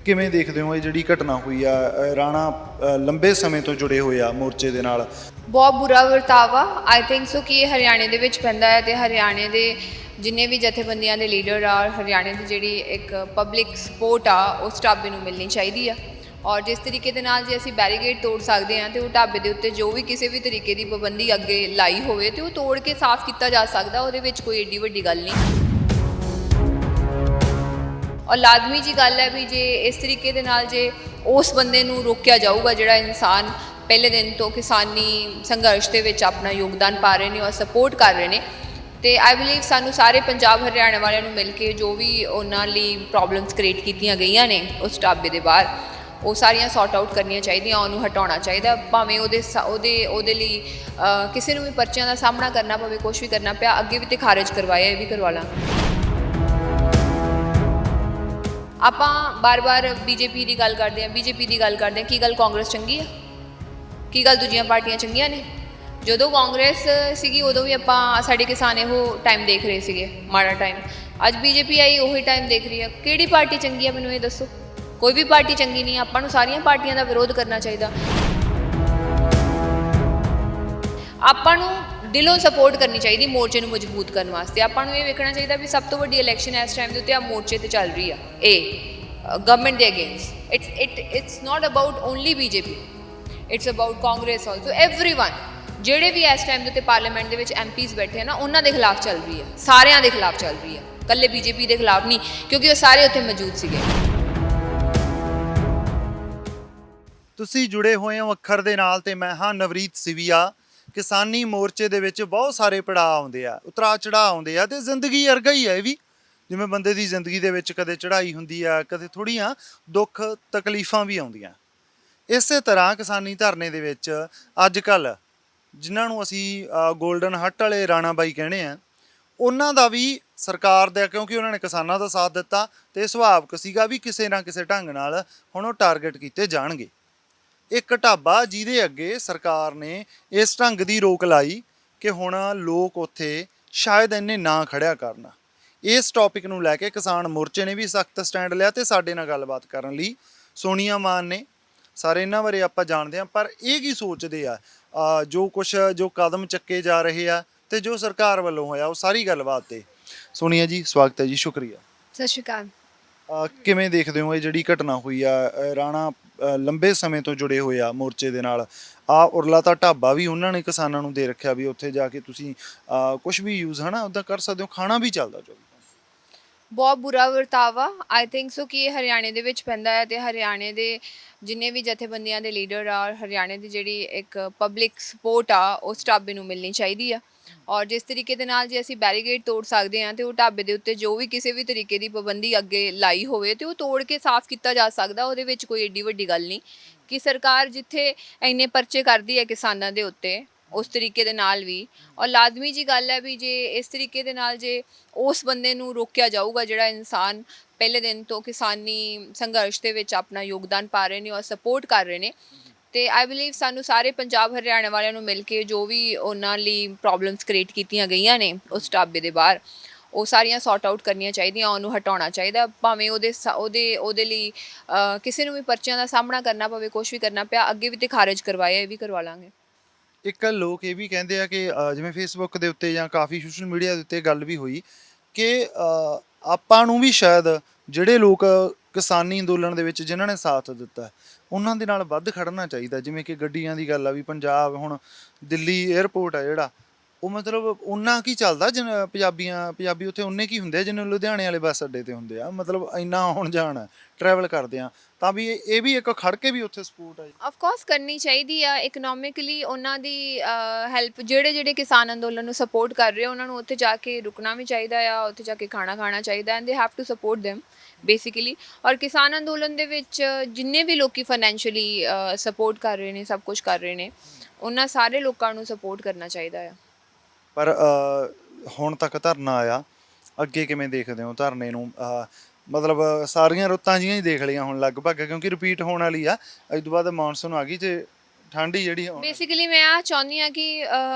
ਕਿਵੇਂ ਦੇਖਦੇ ਹੋ ਇਹ ਜਿਹੜੀ ਘਟਨਾ ਹੋਈ ਆ ਰਾਣਾ ਲੰਬੇ ਸਮੇਂ ਤੋਂ ਜੁੜੇ ਹੋਏ ਆ ਮੋਰਚੇ ਦੇ ਨਾਲ। ਬਹੁਤ ਬੁਰਾ ਵਰਤਾਵਾ ਆਈ ਥਿੰਕ ਸੋ ਕਿ ਇਹ ਹਰਿਆਣੇ ਦੇ ਵਿੱਚ ਪੈਂਦਾ ਹੈ ਤੇ ਹਰਿਆਣੇ ਦੇ ਜਿੰਨੇ ਵੀ ਜਥੇਬੰਦੀਆਂ ਦੇ ਲੀਡਰ ਆ ਹਰਿਆਣੇ ਦੀ ਜਿਹੜੀ ਇੱਕ ਪਬਲਿਕ ਸਪੋਰਟ ਆ ਉਸ ਢਾਬੇ ਨੂੰ ਮਿਲਣੀ ਚਾਹੀਦੀ ਆ। ਔਰ ਜਿਸ ਤਰੀਕੇ ਦੇ ਨਾਲ ਜੇ ਅਸੀਂ ਬੈਰੀਗੇਡ ਤੋੜ ਸਕਦੇ ਹਾਂ ਤੇ ਉਹ ਢਾਬੇ ਦੇ ਉੱਤੇ ਜੋ ਵੀ ਕਿਸੇ ਵੀ ਤਰੀਕੇ ਦੀ ਪਾਬੰਦੀ ਅੱਗੇ ਲਾਈ ਹੋਵੇ ਤੇ ਉਹ ਤੋੜ ਕੇ ਸਾਫ਼ ਕੀਤਾ ਜਾ ਸਕਦਾ, ਉਹਦੇ ਵਿੱਚ ਕੋਈ ਏਡੀ ਵੱਡੀ ਗੱਲ ਨਹੀਂ। ਔਰ ਲਾਜ਼ਮੀ ਜੀ ਗੱਲ ਹੈ ਵੀ ਜੇ ਇਸ ਤਰੀਕੇ ਦੇ ਨਾਲ ਜੇ ਉਸ ਬੰਦੇ ਨੂੰ ਰੋਕਿਆ ਜਾਊਗਾ ਜਿਹੜਾ ਇਨਸਾਨ ਪਹਿਲੇ ਦਿਨ ਤੋਂ ਕਿਸਾਨੀ ਸੰਘਰਸ਼ ਦੇ ਵਿੱਚ ਆਪਣਾ ਯੋਗਦਾਨ ਪਾ ਰਹੇ ਨੇ ਔਰ ਸਪੋਰਟ ਕਰ ਰਹੇ ਨੇ, ਤੇ ਆਈ ਬਿਲੀਵ ਸਾਨੂੰ ਸਾਰੇ ਪੰਜਾਬ ਹਰਿਆਣਾ ਵਾਲਿਆਂ ਨੂੰ ਮਿਲ ਕੇ ਜੋ ਵੀ ਉਹਨਾਂ ਲਈ ਪ੍ਰੋਬਲਮਸ ਕ੍ਰੀਏਟ ਕੀਤੀਆਂ ਗਈਆਂ ਨੇ ਉਸ ਢਾਬੇ ਦੇ ਬਾਹਰ, ਉਹ ਸਾਰੀਆਂ ਸੌਰਟ ਆਊਟ ਕਰਨੀਆਂ ਚਾਹੀਦੀਆਂ, ਉਹਨੂੰ ਹਟਾਉਣਾ ਚਾਹੀਦਾ। ਭਾਵੇਂ ਉਹਦੇ ਲਈ ਕਿਸੇ ਨੂੰ ਵੀ ਪਰਚਿਆਂ ਦਾ ਸਾਹਮਣਾ ਕਰਨਾ ਪਵੇ, ਕੁਛ ਵੀ ਕਰਨਾ ਪਿਆ, ਅੱਗੇ ਵੀ ਤੇ ਖਾਰਜ ਕਰਵਾਇਆ, ਇਹ ਵੀ ਕਰਵਾ ਲਾਂਗੇ। ਆਪਾਂ ਬਾਰ-ਬਾਰ ਬੀਜੇਪੀ ਦੀ ਗੱਲ ਕਰਦੇ ਹਾਂ, ਕੀ ਗੱਲ ਕਾਂਗਰਸ ਚੰਗੀ ਆ? ਕੀ ਗੱਲ ਦੂਜੀਆਂ ਪਾਰਟੀਆਂ ਚੰਗੀਆਂ ਨੇ? ਜਦੋਂ ਕਾਂਗਰਸ ਸੀਗੀ ਉਦੋਂ ਵੀ ਸਾਡੇ ਕਿਸਾਨ ਇਹੋ ਟਾਈਮ ਦੇਖ ਰਹੇ ਸੀਗੇ, ਮਾੜਾ ਟਾਈਮ। ਅੱਜ ਬੀਜੇਪੀ ਆਈ, ਉਹੀ ਟਾਈਮ ਦੇਖ ਰਹੀ ਆ। ਕਿਹੜੀ ਪਾਰਟੀ ਚੰਗੀ ਆ ਮੈਨੂੰ ਇਹ ਦੱਸੋ? ਕੋਈ ਵੀ ਪਾਰਟੀ ਚੰਗੀ ਨਹੀਂ। ਆਪਾਂ ਨੂੰ ਸਾਰੀਆਂ ਪਾਰਟੀਆਂ ਦਾ ਵਿਰੋਧ ਕਰਨਾ ਚਾਹੀਦਾ। ਆਪਾਂ ਨੂੰ ਦਿਲੋਂ ਸਪੋਰਟ ਕਰਨੀ ਚਾਹੀਦੀ ਮੋਰਚੇ ਨੂੰ ਮਜ਼ਬੂਤ ਕਰਨ ਵਾਸਤੇ। ਆਪਾਂ ਨੂੰ ਇਹ ਵੇਖਣਾ ਚਾਹੀਦਾ ਵੀ ਸਭ ਤੋਂ ਵੱਡੀ ਇਲੈਕਸ਼ਨ ਇਸ ਟਾਈਮ ਦੇ ਉੱਤੇ ਆ ਮੋਰਚੇ ਤੇ ਚੱਲ ਰਹੀ ਆ, ਇਹ ਗਵਰਨਮੈਂਟ ਦੇ against. It's not about only BJP, it's about Congress also, everyone. ਜਿਹੜੇ ਵੀ ਇਸ ਟਾਈਮ ਦੇ ਉੱਤੇ ਪਾਰਲੀਮੈਂਟ ਦੇ ਵਿੱਚ ਐਮਪੀਜ਼ ਬੈਠੇ ਆ ਨਾ, ਉਹਨਾਂ ਦੇ ਖਿਲਾਫ ਚੱਲ ਰਹੀ ਆ, ਸਾਰਿਆਂ ਦੇ ਖਿਲਾਫ ਚੱਲ ਰਹੀ ਆ, ਇਕੱਲੇ ਬੀਜੇਪੀ ਦੇ ਖਿਲਾਫ ਨਹੀਂ, ਕਿਉਂਕਿ ਉਹ ਸਾਰੇ ਉੱਥੇ ਮੌਜੂਦ ਸੀਗੇ। ਤੁਸੀਂ ਜੁੜੇ ਹੋਏ ਹੋ ਅੱਖਰ ਦੇ ਨਾਲ ਤੇ ਮੈਂ ਹਾਂ ਨਵਰੀਤ ਸਿਵੀਆ। ਕਿਸਾਨੀ ਮੋਰਚੇ ਦੇ ਵਿੱਚ ਬਹੁਤ ਸਾਰੇ ਪੜਾਅ ਆਉਂਦੇ ਆ, ਉਤਰਾਅ ਚੜਾਅ ਆਉਂਦੇ ਆ ਤੇ ਜ਼ਿੰਦਗੀ ਵਰਗਾ ਹੀ ਹੈ ਇਹ ਵੀ। ਜਿਵੇਂ ਬੰਦੇ ਦੀ ਜ਼ਿੰਦਗੀ ਦੇ ਵਿੱਚ ਕਦੇ ਚੜ੍ਹਾਈ ਹੁੰਦੀ ਆ, ਕਦੇ ਥੋੜ੍ਹੀਆਂ ਦੁੱਖ ਤਕਲੀਫਾਂ ਵੀ ਆਉਂਦੀਆਂ। ਇਸੇ ਤਰ੍ਹਾਂ ਕਿਸਾਨੀ ਧਰਨੇ ਦੇ ਵਿੱਚ ਅੱਜ ਕੱਲ੍ਹ ਜਿਨ੍ਹਾਂ ਨੂੰ ਅਸੀਂ ਗੋਲਡਨ ਹੱਟ ਵਾਲੇ ਰਾਣਾ ਬਾਈ ਕਹਿੰਦੇ ਆ, ਉਹਨਾਂ ਦਾ ਵੀ ਸਰਕਾਰ ਦਾ, ਕਿਉਂਕਿ ਉਹਨਾਂ ਨੇ ਕਿਸਾਨਾਂ ਦਾ ਸਾਥ ਦਿੱਤਾ ਤੇ ਸੁਭਾਵਿਕ ਸੀਗਾ ਵੀ ਕਿਸੇ ਨਾ ਕਿਸੇ ਢੰਗ ਨਾਲ ਹੁਣ ਉਹ ਟਾਰਗੇਟ ਕੀਤੇ ਜਾਣਗੇ। ਇੱਕ ਢਾਬਾ ਜਿਹਦੇ ਅੱਗੇ ਸਰਕਾਰ ਨੇ ਇਸ ਢੰਗ ਦੀ ਰੋਕ ਲਾਈ ਕਿ ਹੁਣ ਲੋਕ ਉੱਥੇ ਸ਼ਾਇਦ ਇੰਨੇ ਨਾ ਖੜਿਆ ਕਰਨ। ਇਸ ਟੌਪਿਕ ਨੂੰ ਲੈ ਕੇ ਕਿਸਾਨ ਮੋਰਚੇ ਨੇ ਵੀ ਸਖਤ ਸਟੈਂਡ ਲਿਆ ਤੇ ਸਾਡੇ ਨਾਲ ਗੱਲਬਾਤ ਕਰਨ ਲਈ ਸੋਨੀਆ ਮਾਨ ਨੇ। ਸਾਰੇ ਇਹਨਾਂ ਬਾਰੇ ਆਪਾਂ ਜਾਣਦੇ ਹਾਂ, ਪਰ ਇਹ ਕੀ ਸੋਚਦੇ ਆ, ਜੋ ਕਦਮ ਚੱਕੇ ਜਾ ਰਹੇ ਆ ਤੇ ਜੋ ਸਰਕਾਰ ਵੱਲੋਂ ਹੋਇਆ, ਉਹ ਸਾਰੀ ਗੱਲਬਾਤ ਤੇ। ਸੋਨੀਆ ਜੀ ਸਵਾਗਤ ਹੈ ਜੀ, ਸ਼ੁਕਰੀਆ। ਸਤਿ ਸ਼੍ਰੀ ਅਕਾਲ। ਕਿਵੇਂ ਦੇਖਦੇ ਹੋ ਇਹ ਜਿਹੜੀ ਘਟਨਾ ਹੋਈ ਆ ਰਾਣਾ ਲੰਬੇ ਸਮੇਂ ਤੋਂ ਜੁੜੇ ਹੋਏ ਆ ਮੋਰਚੇ ਦੇ ਨਾਲ? ਉਰਲਾ ਤਾਂ ਢਾਬਾ ਵੀ ਉਹਨਾਂ ਨੇ ਕਿਸਾਨਾਂ ਨੂੰ ਦੇ ਰੱਖਿਆ ਵੀ ਉੱਥੇ ਜਾ ਕੇ ਤੁਸੀਂ ਕੁਛ ਵੀ ਯੂਜ਼ ਹੈ ਨਾ ਉੱਦਾਂ ਕਰ ਸਕਦੇ ਹੋ, ਖਾਣਾ ਵੀ ਚੱਲਦਾ ਜੋ। ਬਹੁਤ ਬੁਰਾ ਵਰਤਾਵਾ ਆਈ ਥਿੰਕ ਸੋ ਕਿ ਇਹ ਹਰਿਆਣੇ ਦੇ ਵਿੱਚ ਪੈਂਦਾ ਹੈ ਤੇ ਹਰਿਆਣੇ ਦੇ ਜਿੰਨੇ ਵੀ ਜਥੇਬੰਦੀਆਂ ਦੇ ਲੀਡਰ ਆ ਹਰਿਆਣੇ ਦੀ ਜਿਹੜੀ ਇੱਕ ਪਬਲਿਕ ਸਪੋਰਟ ਆ ਉਸ ਢਾਬੇ ਨੂੰ ਮਿਲਣੀ ਚਾਹੀਦੀ ਆ। ਔਰ ਜਿਸ ਤਰੀਕੇ ਦੇ ਨਾਲ ਜੇ ਅਸੀਂ ਬੈਰੀਗੇਡ ਤੋੜ ਸਕਦੇ ਹਾਂ ਤੇ ਉਹ ਢਾਬੇ ਦੇ ਉੱਤੇ ਜੋ ਵੀ ਕਿਸੇ ਵੀ ਤਰੀਕੇ ਦੀ ਪਾਬੰਦੀ ਅੱਗੇ ਲਾਈ ਹੋਵੇ ਤੇ ਉਹ ਤੋੜ ਕੇ ਸਾਫ਼ ਕੀਤਾ ਜਾ ਸਕਦਾ, ਉਹਦੇ ਵਿੱਚ ਕੋਈ ਏਡੀ ਵੱਡੀ ਗੱਲ ਨਹੀਂ। ਕਿ ਸਰਕਾਰ ਜਿੱਥੇ ਇੰਨੇ ਪਰਚੇ ਕਰਦੀ ਹੈ ਕਿਸਾਨਾਂ ਦੇ ਉੱਤੇ ਉਸ ਤਰੀਕੇ ਦੇ ਨਾਲ ਵੀ, ਔਰ ਲਾਜ਼ਮੀ ਜੀ ਗੱਲ ਹੈ ਵੀ ਜੇ ਇਸ ਤਰੀਕੇ ਦੇ ਨਾਲ ਜੇ ਉਸ ਬੰਦੇ ਨੂੰ ਰੋਕਿਆ ਜਾਊਗਾ ਜਿਹੜਾ ਇਨਸਾਨ ਪਹਿਲੇ ਦਿਨ ਤੋਂ ਕਿਸਾਨੀ ਸੰਘਰਸ਼ ਦੇ ਵਿੱਚ ਆਪਣਾ ਯੋਗਦਾਨ ਪਾ ਰਹੇ ਨੇ ਔਰ ਸਪੋਰਟ ਕਰ ਰਹੇ ਨੇ, ਤੇ ਆਈ ਬਿਲੀਵ ਸਾਨੂੰ ਸਾਰੇ ਪੰਜਾਬ ਹਰਿਆਣਾ ਵਾਲਿਆਂ ਨੂੰ ਮਿਲ ਕੇ ਜੋ ਵੀ ਉਹਨਾਂ ਲਈ ਪ੍ਰੋਬਲਮਸ ਕ੍ਰੀਏਟ ਕੀਤੀਆਂ ਗਈਆਂ ਨੇ ਉਸ ਢਾਬੇ ਦੇ ਬਾਹਰ, ਉਹ ਸਾਰੀਆਂ ਸੌਰਟ ਆਊਟ ਕਰਨੀਆਂ ਚਾਹੀਦੀਆਂ, ਉਹਨੂੰ ਹਟਾਉਣਾ ਚਾਹੀਦਾ। ਭਾਵੇਂ ਉਹਦੇ ਲਈ ਕਿਸੇ ਨੂੰ ਵੀ ਪਰਚਿਆਂ ਦਾ ਸਾਹਮਣਾ ਕਰਨਾ ਪਵੇ, ਕੁਛ ਵੀ ਕਰਨਾ ਪਿਆ, ਅੱਗੇ ਵੀ ਤੇ ਖਾਰਜ ਕਰਵਾਇਆ, ਇਹ ਵੀ ਕਰਵਾ ਲਾਂਗੇ। ਇੱਕ ਲੋਕ ਇਹ ਵੀ ਕਹਿੰਦੇ ਆ ਕਿ ਜਿਵੇਂ ਫੇਸਬੁੱਕ ਦੇ ਉੱਤੇ ਜਾਂ ਕਾਫੀ ਸੋਸ਼ਲ ਮੀਡੀਆ ਦੇ ਉੱਤੇ ਗੱਲ ਵੀ ਹੋਈ ਕਿ ਆਪਾਂ ਨੂੰ ਵੀ ਸ਼ਾਇਦ ਜਿਹੜੇ ਲੋਕ ਕਿਸਾਨੀ ਅੰਦੋਲਨ ਦੇ ਵਿੱਚ ਜਿਨ੍ਹਾਂ ਨੇ ਸਾਥ ਦਿੱਤਾ ਉਹਨਾਂ ਦੇ ਨਾਲ ਵੱਧ ਖੜਨਾ ਚਾਹੀਦਾ। ਜਿਵੇਂ ਕਿ ਗੱਡੀਆਂ ਦੀ ਗੱਲ ਆ ਵੀ ਪੰਜਾਬ ਹੁਣ ਦਿੱਲੀ ਏਅਰਪੋਰਟ ਆ ਜਿਹੜਾ, ਉਹ ਮਤਲਬ ਓਨਾ ਕੀ ਚੱਲਦਾ ਪੰਜਾਬੀ ਉੱਥੇ ਉਨੇ ਕੀ ਹੁੰਦੇ ਆ ਜਿੰਨੇ ਲੁਧਿਆਣੇ ਵਾਲੇ ਬੱਸ ਅੱਡੇ ਤੇ ਹੁੰਦੇ ਆ। ਮਤਲਬ ਇੰਨਾ ਆਉਣ ਜਾਣ ਟਰੈਵਲ ਕਰਦੇ ਆ, ਤਾਂ ਵੀ ਇਹ ਵੀ ਇੱਕ ਖੜ ਕੇ ਵੀ ਉੱਥੇ ਸਪੋਰਟ ਆ ਜੀ। ਆਫ ਕੋਰਸ ਕਰਨੀ ਚਾਹੀਦੀ ਆ। ਇਕਨੋਮਿਕਲੀ ਉਹਨਾਂ ਦੀ ਹੈਲਪ ਜਿਹੜੇ ਕਿਸਾਨ ਅੰਦੋਲਨ ਨੂੰ ਸਪੋਰਟ ਕਰ ਰਹੇ ਉਹਨਾਂ ਨੂੰ ਉੱਥੇ ਜਾ ਕੇ ਰੁਕਣਾ ਵੀ ਚਾਹੀਦਾ ਆ, ਉੱਥੇ ਜਾ ਕੇ ਖਾਣਾ ਖਾਣਾ ਚਾਹੀਦਾ, and they have to support them basically. ਔਰ ਕਿਸਾਨ ਅੰਦੋਲਨ ਦੇ ਵਿੱਚ ਜਿੰਨੇ ਵੀ ਲੋਕੀ ਫਾਈਨੈਂਸ਼ੀਅਲੀ ਸਪੋਰਟ ਕਰ ਰਹੇ ਨੇ, ਸਭ ਕੁਛ ਕਰ ਰਹੇ ਨੇ, ਉਹਨਾਂ ਸਾਰੇ ਲੋਕਾਂ ਨੂੰ ਸਪੋਰਟ ਕਰਨਾ ਚਾਹੀਦਾ ਆ। ਪਰ ਹੁਣ ਤੱਕ ਧਰਨਾ ਆਇਆ, ਅੱਗੇ ਕਿਵੇਂ ਦੇਖਦੇ ਹੋ ਧਰਨੇ ਨੂੰ? ਮਤਲਬ ਸਾਰੀਆਂ ਰੁੱਤਾਂ ਜਿਹੀਆਂ ਹੀ ਦੇਖ ਲਈਆਂ ਹੁਣ ਲਗਭਗ, ਕਿਉਂਕਿ ਰਿਪੀਟ ਹੋਣ ਵਾਲੀ ਆ। ਇਸ ਤੋਂ ਬਾਅਦ ਮਾਨਸੂਨ ਆ ਗਈ ਤੇ ਠੰਡ ਹੀ ਜਿਹੜੀ ਬੇਸਿਕਲੀ ਮੈਂ ਆ ਚਾਹੁੰਦੀ ਹਾਂ ਕਿ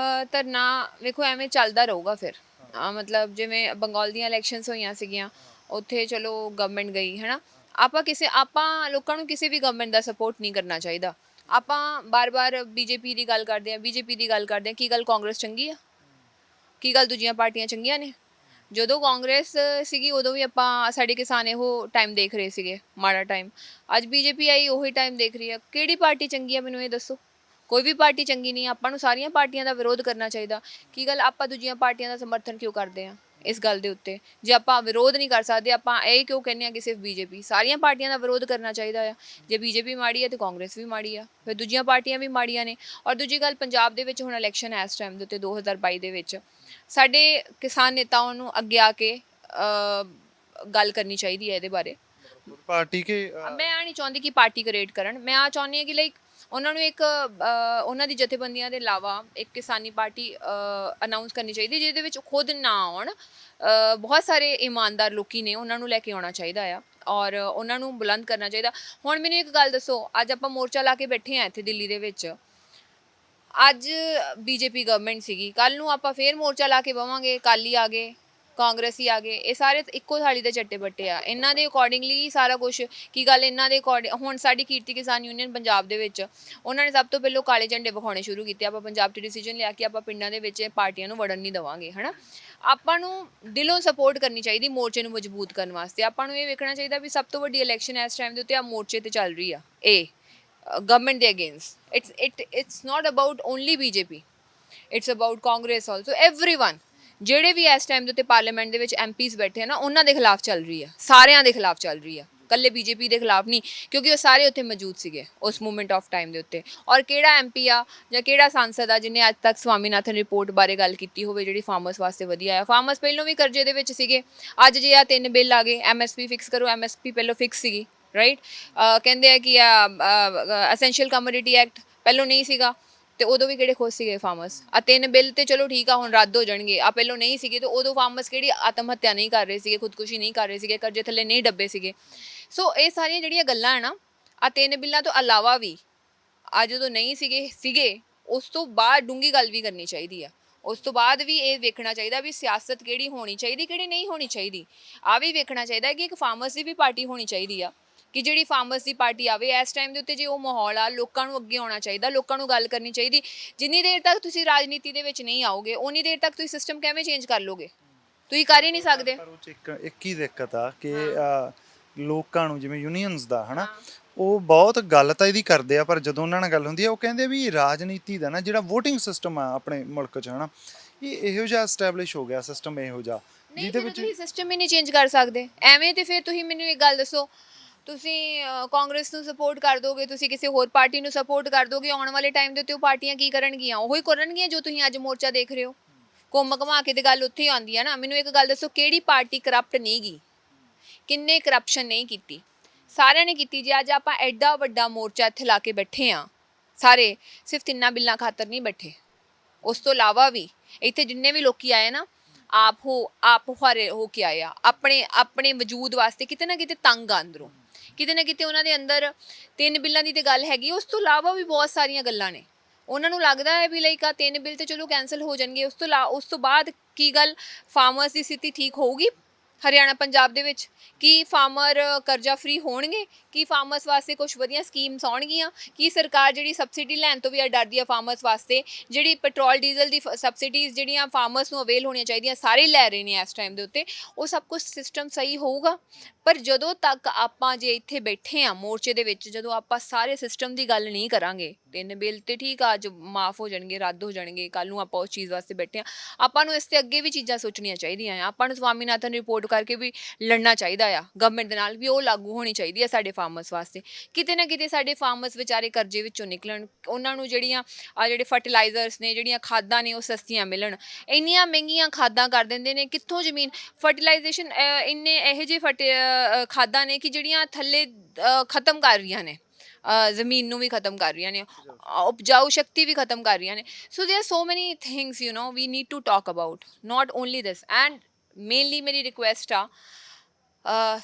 ਧਰਨਾ ਵੇਖੋ ਐਵੇਂ ਚੱਲਦਾ ਰਹੂਗਾ ਫਿਰ। ਮਤਲਬ ਜਿਵੇਂ ਬੰਗਾਲ ਦੀਆਂ ਇਲੈਕਸ਼ਨਸ ਹੋਈਆਂ ਸੀਗੀਆਂ, ਉੱਥੇ ਚਲੋ ਗਵਰਨਮੈਂਟ ਗਈ ਹੈ ਨਾ, ਆਪਾਂ ਲੋਕਾਂ ਨੂੰ ਕਿਸੇ ਵੀ ਗਵਰਨਮੈਂਟ ਦਾ ਸਪੋਰਟ ਨਹੀਂ ਕਰਨਾ ਚਾਹੀਦਾ। ਆਪਾਂ ਬਾਰ-ਬਾਰ ਬੀਜੇਪੀ ਦੀ ਗੱਲ ਕਰਦੇ ਹਾਂ, ਬੀਜੇਪੀ ਦੀ ਗੱਲ ਕਰਦੇ ਹਾਂ, ਕੀ ਗੱਲ ਕਾਂਗਰਸ ਚੰਗੀ ਆ? ਕੀ ਗੱਲ ਦੂਜੀਆਂ ਪਾਰਟੀਆਂ ਚੰਗੀਆਂ ਨੇ? ਜਦੋਂ ਕਾਂਗਰਸ ਸੀਗੀ ਉਦੋਂ ਵੀ ਆਪਾਂ ਸਾਡੇ ਕਿਸਾਨ ਇਹੋ ਟਾਈਮ ਦੇਖ ਰਹੇ ਸੀਗੇ, ਮਾੜਾ ਟਾਈਮ। ਅੱਜ ਬੀਜੇਪੀ ਆਈ ਉਹੀ ਟਾਈਮ ਦੇਖ ਰਹੀ ਆ। ਕਿਹੜੀ ਪਾਰਟੀ ਚੰਗੀ ਆ ਮੈਨੂੰ ਇਹ ਦੱਸੋ? ਕੋਈ ਵੀ ਪਾਰਟੀ ਚੰਗੀ ਨਹੀਂ। ਆਪਾਂ ਨੂੰ ਸਾਰੀਆਂ ਪਾਰਟੀਆਂ ਦਾ ਵਿਰੋਧ ਕਰਨਾ ਚਾਹੀਦਾ। ਕੀ ਗੱਲ ਆਪਾਂ ਦੂਜੀਆਂ ਪਾਰਟੀਆਂ ਦਾ ਸਮਰਥਨ ਕਿਉਂ ਕਰਦੇ ਹਾਂ ਇਸ ਗੱਲ ਦੇ ਉੱਤੇ? ਜੇ ਆਪਾਂ ਵਿਰੋਧ ਨਹੀਂ ਕਰ ਸਕਦੇ, ਆਪਾਂ ਇਹ ਕਿਉਂ ਕਹਿੰਦੇ ਹਾਂ ਕਿ ਸਿਰਫ ਬੀਜੇਪੀ? ਸਾਰੀਆਂ ਪਾਰਟੀਆਂ ਦਾ ਵਿਰੋਧ ਕਰਨਾ ਚਾਹੀਦਾ ਆ। ਜੇ ਬੀਜੇਪੀ ਮਾੜੀ ਹੈ ਤੇ ਕਾਂਗਰਸ ਵੀ ਮਾੜੀ ਆ, ਫਿਰ ਦੂਜੀਆਂ ਪਾਰਟੀਆਂ ਵੀ ਮਾੜੀਆਂ ਨੇ। ਔਰ ਦੂਜੀ ਗੱਲ, ਪੰਜਾਬ ਦੇ ਵਿੱਚ ਹੁਣ ਇਲੈਕਸ਼ਨ ਹੈ ਇਸ ਟਾਈਮ ਦੇ ਉੱਤੇ 2022 ਦੇ ਵਿੱਚ। ਸਾਡੇ ਕਿਸਾਨ ਨੇਤਾਵਾਂ ਨੂੰ ਅੱਗੇ ਆ ਕੇ ਗੱਲ ਕਰਨੀ ਚਾਹੀਦੀ ਹੈ ਇਹਦੇ ਬਾਰੇ। ਪਾਰਟੀ ਕੇ ਮੈਂ ਆ ਨਹੀਂ ਚਾਹੁੰਦੀ ਕਿ ਪਾਰਟੀ ਕ੍ਰੀਏਟ ਕਰਨ। ਮੈਂ ਆ ਚਾਹੁੰਦੀ ਹਾਂ ਕਿ ਲਾਈਕ ਉਹਨਾਂ ਨੂੰ ਇੱਕ ਉਹਨਾਂ ਦੀ ਜਥੇਬੰਦੀਆਂ ਦੇ ਇਲਾਵਾ ਇੱਕ ਕਿਸਾਨੀ ਪਾਰਟੀ ਅਨਾਊਂਸ ਕਰਨੀ ਚਾਹੀਦੀ, ਜਿਹਦੇ ਵਿੱਚ ਖੁਦ ਨਾ ਆਉਣ, ਬਹੁਤ ਸਾਰੇ ਇਮਾਨਦਾਰ ਲੋਕੀ ਨੇ, ਉਹਨਾਂ ਨੂੰ ਲੈ ਕੇ ਆਉਣਾ ਚਾਹੀਦਾ ਆ ਔਰ ਉਹਨਾਂ ਨੂੰ ਬੁਲੰਦ ਕਰਨਾ ਚਾਹੀਦਾ। ਹੁਣ ਮੈਨੂੰ ਇੱਕ ਗੱਲ ਦੱਸੋ, ਅੱਜ ਆਪਾਂ ਮੋਰਚਾ ਲਾ ਕੇ ਬੈਠੇ ਹਾਂ ਇੱਥੇ ਦਿੱਲੀ ਦੇ ਵਿੱਚ। ਅੱਜ ਬੀਜੇਪੀ ਗਵਰਨਮੈਂਟ ਸੀਗੀ, ਕੱਲ੍ਹ ਨੂੰ ਆਪਾਂ ਫੇਰ ਮੋਰਚਾ ਲਾ ਕੇ ਬਵਾਂਗੇ, ਅਕਾਲੀ ਆ ਗਏ, ਕਾਂਗਰਸੀ ਆ ਗਏ, ਇਹ ਸਾਰੇ ਇੱਕੋ ਥਾਲੀ ਦੇ ਚੱਟੇ ਬੱਟੇ ਆ। ਇਹਨਾਂ ਦੇ ਅਕੋਰਡਿੰਗਲੀ ਸਾਰਾ ਕੁਛ। ਕੀ ਗੱਲ ਇਹਨਾਂ ਦੇ ਹੁਣ ਸਾਡੀ ਕਿਰਤੀ ਕਿਸਾਨ ਯੂਨੀਅਨ ਪੰਜਾਬ ਦੇ ਵਿੱਚ, ਉਹਨਾਂ ਨੇ ਸਭ ਤੋਂ ਪਹਿਲਾਂ ਕਾਲੇ ਝੰਡੇ ਵਿਖਾਉਣੇ ਸ਼ੁਰੂ ਕੀਤੇ। ਆਪਾਂ ਪੰਜਾਬ 'ਚ ਡਿਸੀਜਨ ਲਿਆ ਕਿ ਆਪਾਂ ਪਿੰਡਾਂ ਦੇ ਵਿੱਚ ਪਾਰਟੀਆਂ ਨੂੰ ਵੜਨ ਨਹੀਂ ਦੇਵਾਂਗੇ, ਹੈ ਨਾ। ਆਪਾਂ ਨੂੰ ਦਿਲੋਂ ਸਪੋਰਟ ਕਰਨੀ ਚਾਹੀਦੀ ਮੋਰਚੇ ਨੂੰ ਮਜ਼ਬੂਤ ਕਰਨ ਵਾਸਤੇ। ਆਪਾਂ ਨੂੰ ਇਹ ਵੇਖਣਾ ਚਾਹੀਦਾ ਵੀ ਸਭ ਤੋਂ ਵੱਡੀ ਇਲੈਕਸ਼ਨ ਇਸ ਟਾਈਮ ਦੇ ਉੱਤੇ ਆ ਮੋਰਚੇ 'ਤੇ ਚੱਲ ਰਹੀ ਆ, ਇਹ government ਦੇ against. It's not about only BJP, it's about Congress also, everyone। ਜਿਹੜੇ ਵੀ ਇਸ ਟਾਈਮ ਦੇ ਉੱਤੇ ਪਾਰਲੀਮੈਂਟ ਦੇ ਵਿੱਚ ਐਮਪੀਜ਼ ਬੈਠੇ ਆ ਨਾ, ਉਹਨਾਂ ਦੇ ਖਿਲਾਫ ਚੱਲ ਰਹੀ ਆ, ਸਾਰਿਆਂ ਦੇ ਖਿਲਾਫ ਚੱਲ ਰਹੀ ਆ, ਇਕੱਲੇ ਬੀਜੇਪੀ ਦੇ ਖਿਲਾਫ ਨਹੀਂ, ਕਿਉਂਕਿ ਉਹ ਸਾਰੇ ਉੱਥੇ ਮੌਜੂਦ ਸੀਗੇ ਉਸ ਮੂਮੈਂਟ ਆਫ ਟਾਈਮ ਦੇ ਉੱਤੇ। ਔਰ ਕਿਹੜਾ ਐਮਪੀ ਆ ਜਾਂ ਕਿਹੜਾ ਸਾਂਸਦ ਆ ਜਿਹਨੇ ਅੱਜ ਤੱਕ ਸਵਾਮੀਨਾਥਨ ਰਿਪੋਰਟ ਬਾਰੇ ਗੱਲ ਕੀਤੀ ਹੋਵੇ ਜਿਹੜੀ ਫਾਰਮਰਸ ਵਾਸਤੇ ਵਧੀਆ ਆ? ਫਾਰਮਰਸ ਪਹਿਲਾਂ ਵੀ ਕਰਜ਼ੇ ਦੇ ਵਿੱਚ ਸੀਗੇ। ਅੱਜ ਜੇ ਆ 3 ਬਿੱਲ ਆ ਗਏ, ਐਮਐਸਪੀ ਫਿਕਸ ਕਰੋ, ਐਮਐਸਪੀ ਪਹਿਲਾਂ ਫਿਕਸ ਸੀਗੀ, ਰਾਈਟ। ਕਹਿੰਦੇ ਆ ਕਿ ਅਸੈਂਸ਼ੀਅਲ ਕਮੋਡਿਟੀ ਐਕਟ ਪਹਿਲਾਂ ਨਹੀਂ ਸੀਗਾ, ਤੇ ਉਦੋਂ ਵੀ ਕਿਹੜੇ ਖੁਸ਼ ਸੀਗੇ ਫਾਰਮਰਸ। ਆ 3 ਬਿੱਲ ਤੇ ਚਲੋ ਠੀਕ ਆ, ਹੁਣ ਰੱਦ ਹੋ ਜਾਣਗੇ। ਆ ਪਹਿਲਾਂ ਨਹੀਂ ਸੀਗੇ ਤੇ ਉਦੋਂ ਫਾਰਮਰਸ ਕਿਹੜੀ ਆਤਮ ਹੱਤਿਆ ਨਹੀਂ ਕਰ ਰਹੇ ਸੀਗੇ, ਖੁਦਕੁਸ਼ੀ ਨਹੀਂ ਕਰ ਰਹੇ ਸੀਗੇ, ਕਰਜ਼ੇ ਥੱਲੇ ਨਹੀਂ ਡੱਬੇ ਸੀਗੇ। ਸੋ ਇਹ ਸਾਰੀਆਂ ਜਿਹੜੀਆਂ ਗੱਲਾਂ ਹੈ ਨਾ, ਆ 3 ਬਿੱਲਾਂ ਤੋਂ ਇਲਾਵਾ ਵੀ ਆ ਜਦੋਂ ਨਹੀਂ ਸੀਗੇ ਉਸ ਤੋਂ ਬਾਅਦ ਡੂੰਘੀ ਗੱਲ ਵੀ ਕਰਨੀ ਚਾਹੀਦੀ ਆ। ਉਸ ਤੋਂ ਬਾਅਦ ਵੀ ਇਹ ਵੇਖਣਾ ਚਾਹੀਦਾ ਵੀ ਸਿਆਸਤ ਕਿਹੜੀ ਹੋਣੀ ਚਾਹੀਦੀ, ਕਿਹੜੀ ਨਹੀਂ ਹੋਣੀ ਚਾਹੀਦੀ। ਆ ਵੀ ਵੇਖਣਾ ਚਾਹੀਦਾ ਕਿ ਇੱਕ ਫਾਰਮਰਸ ਦੀ ਵੀ ਪਾਰਟੀ ਹੋਣੀ ਚਾਹੀਦੀ ਆ, ਕਿ ਜਿਹੜੀ ਫਾਰਮਰਸ ਦੀ ਪਾਰਟੀ ਆਵੇ ਇਸ ਟਾਈਮ ਦੇ ਉੱਤੇ। ਜੇ ਉਹ ਮਾਹੌਲ ਆ, ਲੋਕਾਂ ਨੂੰ ਅੱਗੇ ਆਉਣਾ ਚਾਹੀਦਾ, ਲੋਕਾਂ ਨੂੰ ਗੱਲ ਕਰਨੀ ਚਾਹੀਦੀ। ਜਿੰਨੀ ਦੇਰ ਤੱਕ ਤੁਸੀਂ ਰਾਜਨੀਤੀ ਦੇ ਵਿੱਚ ਨਹੀਂ ਆਓਗੇ, ਉਨੀ ਦੇਰ ਤੱਕ ਤੁਸੀਂ ਸਿਸਟਮ ਕਿਵੇਂ ਚੇਂਜ ਕਰ ਲੋਗੇ? ਤੁਸੀਂ ਕਰ ਹੀ ਨਹੀਂ ਸਕਦੇ। ਪਰ ਉਹ 'ਚ ਇੱਕ ਹੀ ਦਿੱਕਤ ਆ ਕਿ ਲੋਕਾਂ ਨੂੰ, ਜਿਵੇਂ ਯੂਨੀਅਨਸ ਦਾ ਹਨਾ, ਉਹ ਬਹੁਤ ਗੱਲ ਤਾਂ ਇਹਦੀ ਕਰਦੇ ਆ, ਪਰ ਜਦੋਂ ਉਹਨਾਂ ਨਾਲ ਗੱਲ ਹੁੰਦੀ ਆ ਉਹ ਕਹਿੰਦੇ ਵੀ ਰਾਜਨੀਤੀ ਦਾ ਨਾ ਜਿਹੜਾ ਵੋਟਿੰਗ ਸਿਸਟਮ ਆ ਆਪਣੇ ਮੁਲਕ 'ਚ ਹਨਾ, ਇਹ ਇਹੋ ਜਿਹਾ ਐਸਟੈਬਲਿਸ਼ ਹੋ ਗਿਆ ਸਿਸਟਮ ਇਹੋ ਜਿਹਾ, ਜਿਹਦੇ ਵਿੱਚ ਤੁਸੀਂ ਸਿਸਟਮ ਹੀ ਨਹੀਂ ਚੇਂਜ ਕਰ ਸਕਦੇ ਐਵੇਂ। ਤੇ ਫਿਰ ਤੁਸੀਂ ਮੈਨੂੰ ਇੱਕ ਗੱਲ ਦੱਸੋ, ਤੁਸੀਂ ਕਾਂਗਰਸ ਨੂੰ ਸਪੋਰਟ ਕਰ ਦੋਗੇ, ਤੁਸੀਂ ਕਿਸੇ ਹੋਰ ਪਾਰਟੀ ਨੂੰ ਸਪੋਰਟ ਕਰ ਦੋਗੇ, ਆਉਣ ਵਾਲੇ ਟਾਈਮ ਦੇ ਉੱਤੇ ਉਹ ਪਾਰਟੀਆਂ ਕੀ ਕਰਨਗੀਆਂ? ਉਹੀ ਕਰਨਗੀਆਂ ਜੋ ਤੁਸੀਂ ਅੱਜ ਮੋਰਚਾ ਦੇਖ ਰਹੇ ਹੋ। ਘੁੰਮ ਘੁਮਾ ਕੇ ਤੇ ਗੱਲ ਉੱਥੇ ਹੀ ਆਉਂਦੀ ਆ ਨਾ। ਮੈਨੂੰ ਇੱਕ ਗੱਲ ਦੱਸੋ, ਕਿਹੜੀ ਪਾਰਟੀ ਕਰਪਟ ਨਹੀਂ ਗਈ? ਕਿੰਨੇ ਕਰਪਸ਼ਨ ਨਹੀਂ ਕੀਤੀ? ਸਾਰਿਆਂ ਨੇ ਕੀਤੀ। ਜੇ ਅੱਜ ਆਪਾਂ ਐਡਾ ਵੱਡਾ ਮੋਰਚਾ ਇੱਥੇ ਲਾ ਕੇ ਬੈਠੇ ਆ, ਸਾਰੇ ਸਿਰਫ 3 ਬਿੱਲਾਂ ਖਾਤਰ ਨਹੀਂ ਬੈਠੇ। ਉਸ ਤੋਂ ਇਲਾਵਾ ਵੀ ਇੱਥੇ ਜਿੰਨੇ ਵੀ ਲੋਕੀ ਆਏ ਨਾ, ਆਪ ਹਾਰੇ ਹੋ ਕੇ ਆਏ ਆ, ਆਪਣੇ ਵਜੂਦ ਵਾਸਤੇ ਕਿਤੇ ਨਾ ਕਿਤੇ ਤੰਗ ਆ ਅੰਦਰੋਂ, ਕਿਤੇ ਨਾ ਕਿਤੇ ਉਹਨਾਂ ਦੇ ਅੰਦਰ 3 ਬਿੱਲਾਂ ਦੀ ਤੇ ਗੱਲ ਹੈਗੀ। ਉਸ ਤੋਂ ਇਲਾਵਾ ਵੀ ਬਹੁਤ ਸਾਰੀਆਂ ਗੱਲਾਂ ਨੇ। ਉਹਨਾਂ ਨੂੰ ਲੱਗਦਾ ਹੈ ਵੀ ਲਾਈਕ ਆ 3 ਬਿੱਲ ਤੇ ਚਲੋ ਕੈਂਸਲ ਹੋ ਜਾਣਗੇ, ਉਸ ਤੋਂ ਬਾਅਦ ਕੀ ਗੱਲ ਫਾਰਮਰਸ ਦੀ ਸਥਿਤੀ ਠੀਕ ਹੋਊਗੀ ਹਰਿਆਣਾ ਪੰਜਾਬ ਦੇ ਵਿੱਚ? ਕੀ ਫਾਰਮਰ ਕਰਜ਼ਾ ਫ੍ਰੀ ਹੋਣਗੇ? ਕੀ ਫਾਰਮਰਸ ਵਾਸਤੇ ਕੁਝ ਵਧੀਆ ਸਕੀਮਸ ਆਉਣਗੀਆਂ? ਕੀ ਸਰਕਾਰ ਜਿਹੜੀ ਸਬਸਿਡੀ ਲੈਣ ਤੋਂ ਵੀ ਡਰਦੀ ਆ ਫਾਰਮਰਸ ਵਾਸਤੇ? ਜਿਹੜੀ ਪੈਟਰੋਲ ਡੀਜ਼ਲ ਦੀ ਸਬਸਿਡੀਜ਼ ਜਿਹੜੀਆਂ ਫਾਰਮਰਸ ਨੂੰ ਅਵੇਲ ਹੋਣੀਆਂ ਚਾਹੀਦੀਆਂ ਸਾਰੇ ਲੈ ਰਹੇ ਨੇ ਇਸ ਟਾਈਮ ਦੇ ਉੱਤੇ, ਉਹ ਸਭ ਕੁਝ ਸਿਸਟਮ ਸਹੀ ਹੋਊਗਾ? ਪਰ ਜਦੋਂ ਤੱਕ ਆਪਾਂ ਜੇ ਇੱਥੇ ਬੈਠੇ ਆ ਮੋਰਚੇ ਦੇ ਵਿੱਚ, ਜਦੋਂ ਆਪਾਂ ਸਾਰੇ ਸਿਸਟਮ ਦੀ ਗੱਲ ਨਹੀਂ ਕਰਾਂਗੇ, 3 ਬਿੱਲ ਤੇ ਠੀਕ ਆ ਅੱਜ ਮਾਫ ਹੋ ਜਾਣਗੇ, ਰੱਦ ਹੋ ਜਾਣਗੇ, ਕੱਲ੍ਹ ਨੂੰ ਆਪਾਂ ਉਸ ਚੀਜ਼ ਵਾਸਤੇ ਬੈਠੇ ਆ। ਆਪਾਂ ਨੂੰ ਇਸ ਤੇ ਅੱਗੇ ਵੀ ਚੀਜ਼ਾਂ ਸੋਚਣੀਆਂ ਚਾਹੀਦੀਆਂ ਆ। ਆਪਾਂ ਨੂੰ ਸਵਾਮੀਨਾਥਨ ਰਿਪੋਰਟ ਕਰਕੇ ਵੀ ਲੜਨਾ ਚਾਹੀਦਾ ਆ ਗਵਰਨਮੈਂਟ ਦੇ ਨਾਲ, ਵੀ ਉਹ ਲਾਗੂ ਹੋਣੀ ਚਾਹੀਦੀ ਹੈ ਸਾਡੇ ਫਾਰਮਰਸ ਵਾਸਤੇ। ਕਿਤੇ ਨਾ ਕਿਤੇ ਸਾਡੇ ਫਾਰਮਰਸ ਵਿਚਾਰੇ ਕਰਜ਼ੇ ਵਿੱਚੋਂ ਨਿਕਲਣ, ਉਹਨਾਂ ਨੂੰ ਜਿਹੜੇ ਫਰਟੀਲਾਈਜ਼ਰਸ ਨੇ, ਜਿਹੜੀਆਂ ਖਾਦਾਂ ਨੇ, ਉਹ ਸਸਤੀਆਂ ਮਿਲਣ। ਇੰਨੀਆਂ ਮਹਿੰਗੀਆਂ ਖਾਦਾਂ ਕਰ ਦਿੰਦੇ ਨੇ, ਕਿੱਥੋਂ ਜ਼ਮੀਨ ਫਰਟੀਲਾਈਜੇਸ਼ਨ ਇੰਨੇ ਇਹੋ ਜਿਹੇ ਖਾਦਾਂ ਨੇ ਕਿ ਜਿਹੜੀਆਂ ਥੱਲੇ ਖਤਮ ਕਰ ਰਹੀਆਂ ਨੇ, ਜ਼ਮੀਨ ਨੂੰ ਵੀ ਖਤਮ ਕਰ ਰਹੀਆਂ ਨੇ, ਉਪਜਾਊ ਸ਼ਕਤੀ ਵੀ ਖਤਮ ਕਰ ਰਹੀਆਂ ਨੇ। ਸੋ there so many things we need to talk about, not only this. And mainly ਮੇਰੀ ਰਿਕੁਐਸਟ ਆ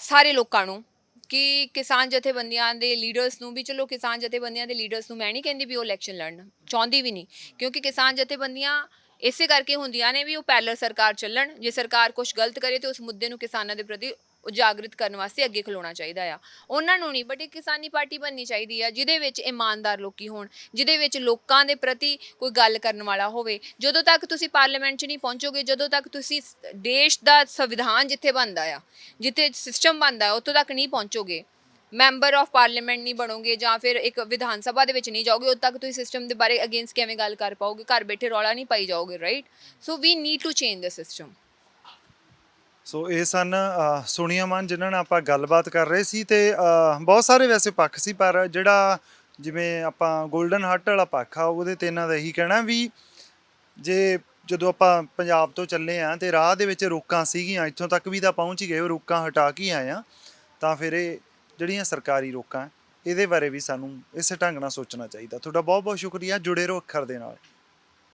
ਸਾਰੇ ਲੋਕਾਂ ਨੂੰ ਕਿ ਕਿਸਾਨ ਜਥੇਬੰਦੀਆਂ ਦੇ ਲੀਡਰਸ ਨੂੰ ਵੀ, ਚਲੋ ਕਿਸਾਨ ਜਥੇਬੰਦੀਆਂ ਦੇ ਲੀਡਰਸ ਨੂੰ ਮੈਂ ਨਹੀਂ ਕਹਿੰਦੀ ਵੀ ਉਹ ਇਲੈਕਸ਼ਨ ਲੜਨ, ਚਾਹੁੰਦੀ ਵੀ ਨਹੀਂ, ਕਿਉਂਕਿ ਕਿਸਾਨ ਜਥੇਬੰਦੀਆਂ ਇਸੇ ਕਰਕੇ ਹੁੰਦੀਆਂ ਨੇ ਵੀ ਉਹ ਪੈਰਲਲ ਸਰਕਾਰ ਚੱਲਣ। ਜੇ ਸਰਕਾਰ ਕੁਝ ਗਲਤ ਕਰੇ ਤਾਂ ਉਸ ਮੁੱਦੇ ਨੂੰ ਕਿਸਾਨਾਂ ਦੇ ਪ੍ਰਤੀ ਉਜਾਗਰਿਤ ਕਰਨ ਵਾਸਤੇ ਅੱਗੇ ਖਲੋਣਾ ਚਾਹੀਦਾ ਆ ਉਹਨਾਂ ਨੂੰ ਨਹੀਂ, ਬਟ ਇੱਕ ਕਿਸਾਨੀ ਪਾਰਟੀ ਬਣਨੀ ਚਾਹੀਦੀ ਆ ਜਿਹਦੇ ਵਿੱਚ ਇਮਾਨਦਾਰ ਲੋਕੀ ਹੋਣ, ਜਿਹਦੇ ਵਿੱਚ ਲੋਕਾਂ ਦੇ ਪ੍ਰਤੀ ਕੋਈ ਗੱਲ ਕਰਨ ਵਾਲਾ ਹੋਵੇ। ਜਦੋਂ ਤੱਕ ਤੁਸੀਂ ਪਾਰਲੀਮੈਂਟ 'ਚ ਨਹੀਂ ਪਹੁੰਚੋਗੇ, ਜਦੋਂ ਤੱਕ ਤੁਸੀਂ ਦੇਸ਼ ਦਾ ਸੰਵਿਧਾਨ ਜਿੱਥੇ ਬਣਦਾ ਆ, ਜਿੱਥੇ ਸਿਸਟਮ ਬਣਦਾ ਆ, ਉੱਥੋਂ ਤੱਕ ਨਹੀਂ ਪਹੁੰਚੋਗੇ, ਮੈਂਬਰ ਆਫ ਪਾਰਲੀਮੈਂਟ ਨਹੀਂ ਬਣੋਗੇ ਜਾਂ ਫਿਰ ਇੱਕ ਵਿਧਾਨ ਸਭਾ ਦੇ ਵਿੱਚ ਨਹੀਂ ਜਾਓਗੇ, ਉਦੋਂ ਤੱਕ ਤੁਸੀਂ ਸਿਸਟਮ ਦੇ ਬਾਰੇ ਅਗੇਂਸਟ ਕਿਵੇਂ ਗੱਲ ਕਰ ਪਾਓਗੇ? ਘਰ ਬੈਠੇ ਰੌਲਾ ਨਹੀਂ ਪਾਈ ਜਾਓਗੇ, right? So we need to change the system. So ਇਹ ਸਨ ਸੋਨੀਆ ਮਾਨ ਜਿਨ੍ਹਾਂ ਨਾਲ ਆਪਾਂ ਗੱਲਬਾਤ ਕਰ ਰਹੇ ਸੀ ਤੇ ਬਹੁਤ ਸਾਰੇ ਵੈਸੇ ਪੱਖ ਸੀ, ਪਰ ਜਿਹੜਾ ਜਿਵੇਂ ਆਪਾਂ ਗੋਲਡਨ ਹਾਰਟ ਵਾਲਾ ਪੱਖ ਆ ਉਹਦੇ ਤੇ ਇਹਨਾਂ ਦਾ ਇਹੀ ਕਹਿਣਾ ਵੀ ਜੇ ਜਦੋਂ ਆਪਾਂ ਪੰਜਾਬ ਤੋਂ ਚੱਲੇ ਆ ਤੇ ਰਾਹ ਦੇ ਵਿੱਚ ਰੋਕਾਂ ਸੀਗੀਆਂ, ਇੱਥੋਂ ਤੱਕ ਵੀ ਤਾਂ ਪਹੁੰਚ ਹੀ ਗਏ, ਉਹ ਰੋਕਾਂ ਹਟਾ ਕੇ ਆਏ ਆ, ਤਾਂ ਫਿਰ ਇਹ ਜਿਹੜੀਆਂ ਸਰਕਾਰੀ ਰੋਕਾਂ ਇਹਦੇ ਬਾਰੇ ਵੀ ਸਾਨੂੰ ਇਸੇ ਢੰਗ ਨਾਲ ਸੋਚਣਾ ਚਾਹੀਦਾ। ਤੁਹਾਡਾ ਬਹੁਤ ਬਹੁਤ ਸ਼ੁਕਰੀਆ, ਜੁੜੇ ਰਹੋ ਅੱਖਰ ਦੇ ਨਾਲ।